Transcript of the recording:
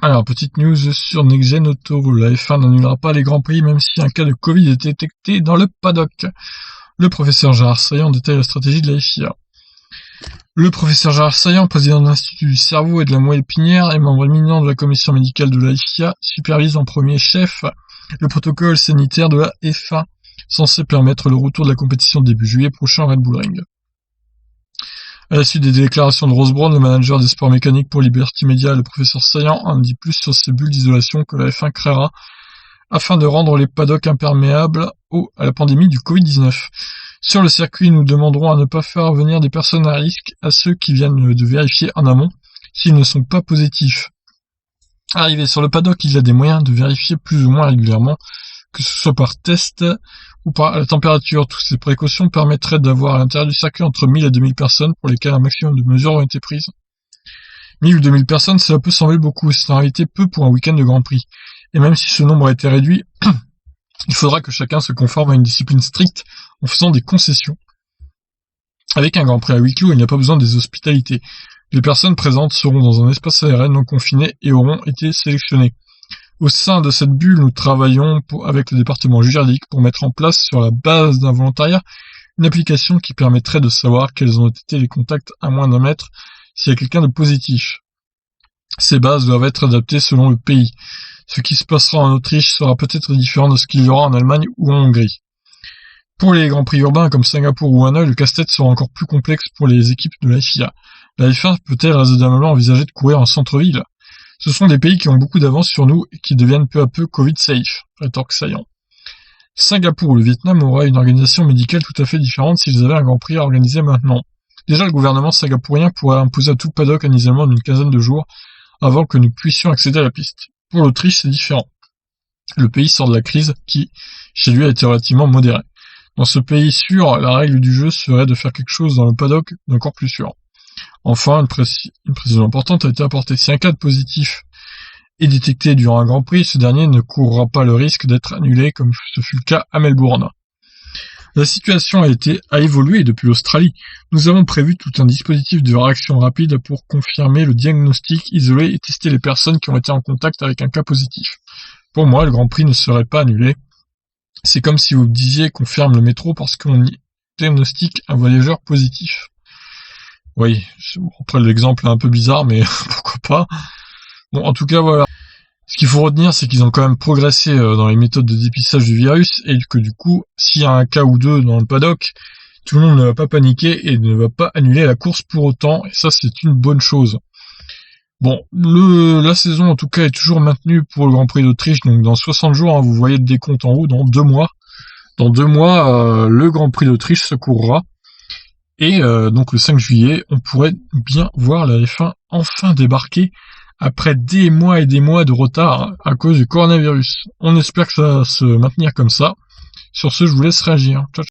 Alors, petite news sur Next Gen Auto, la F1 n'annulera pas les Grands Prix même si un cas de Covid est détecté dans le paddock. Le professeur Gérard Saillant détaille la stratégie de la FIA. Le professeur Gérard Saillant, président de l'Institut du cerveau et de la moelle épinière et membre éminent de la commission médicale de la FIA, supervise en premier chef le protocole sanitaire de la F1, censé permettre le retour de la compétition début juillet prochain à Red Bull Ring. À la suite des déclarations de Ross Brawn, le manager des sports mécaniques pour Liberty Media, le professeur Saillant en dit plus sur ces bulles d'isolation que la F1 créera afin de rendre les paddocks imperméables à la pandémie du Covid-19. Sur le circuit, nous demanderons à ne pas faire venir des personnes à risque à ceux qui viennent de vérifier en amont s'ils ne sont pas positifs. Arrivé sur le paddock, il y a des moyens de vérifier plus ou moins régulièrement, que ce soit par test ou par la température. Toutes ces précautions permettraient d'avoir à l'intérieur du circuit entre 1000 et 2000 personnes pour lesquelles un maximum de mesures ont été prises. 1000 ou 2000 personnes, cela peut sembler beaucoup, c'est en réalité peu pour un week-end de Grand Prix. Et même si ce nombre a été réduit, il faudra que chacun se conforme à une discipline stricte en faisant des concessions. Avec un Grand Prix à huis clos, il n'y a pas besoin des hospitalités. Les personnes présentes seront dans un espace aérien non confiné et auront été sélectionnées. Au sein de cette bulle, nous travaillons avec le département juridique pour mettre en place, sur la base d'un volontariat, une application qui permettrait de savoir quels ont été les contacts à moins d'un mètre s'il y a quelqu'un de positif. Ces bases doivent être adaptées selon le pays. Ce qui se passera en Autriche sera peut-être différent de ce qu'il y aura en Allemagne ou en Hongrie. Pour les Grands Prix urbains comme Singapour ou Hanoï, le casse-tête sera encore plus complexe pour les équipes de la FIA. La F1 peut-elle raisonnablement envisager de courir en centre-ville ? Ce sont des pays qui ont beaucoup d'avance sur nous et qui deviennent peu à peu Covid-safe, rétorque Saillant. Singapour ou le Vietnam aura une organisation médicale tout à fait différente s'ils avaient un Grand Prix à organiser maintenant. Déjà, le gouvernement singapourien pourrait imposer à tout paddock un isolement d'une quinzaine de jours avant que nous puissions accéder à la piste. Pour l'Autriche, c'est différent. Le pays sort de la crise qui, chez lui, a été relativement modérée. Dans ce pays sûr, la règle du jeu serait de faire quelque chose dans le paddock d'encore plus sûr. Enfin, une précision importante a été apportée. Si un cas de positif est détecté durant un Grand Prix, ce dernier ne courra pas le risque d'être annulé comme ce fut le cas à Melbourne. La situation a évolué depuis l'Australie. Nous avons prévu tout un dispositif de réaction rapide pour confirmer le diagnostic, isoler et tester les personnes qui ont été en contact avec un cas positif. Pour moi, le Grand Prix ne serait pas annulé. C'est comme si vous disiez qu'on ferme le métro parce qu'on y diagnostique un voyageur positif. Oui, après l'exemple est un peu bizarre, mais pourquoi pas. Bon, en tout cas, voilà. Ce qu'il faut retenir, c'est qu'ils ont quand même progressé dans les méthodes de dépistage du virus, et que du coup, s'il y a un cas ou deux dans le paddock, tout le monde ne va pas paniquer et ne va pas annuler la course pour autant, et ça c'est une bonne chose. Bon, la saison en tout cas est toujours maintenue pour le Grand Prix d'Autriche, donc dans 60 jours, hein, vous voyez le décompte en haut, dans 2 mois. Dans 2 mois, le Grand Prix d'Autriche se courra. Et donc le 5 juillet, on pourrait bien voir la F1 enfin débarquer après des mois et des mois de retard à cause du coronavirus. On espère que ça va se maintenir comme ça. Sur ce, je vous laisse réagir. Ciao.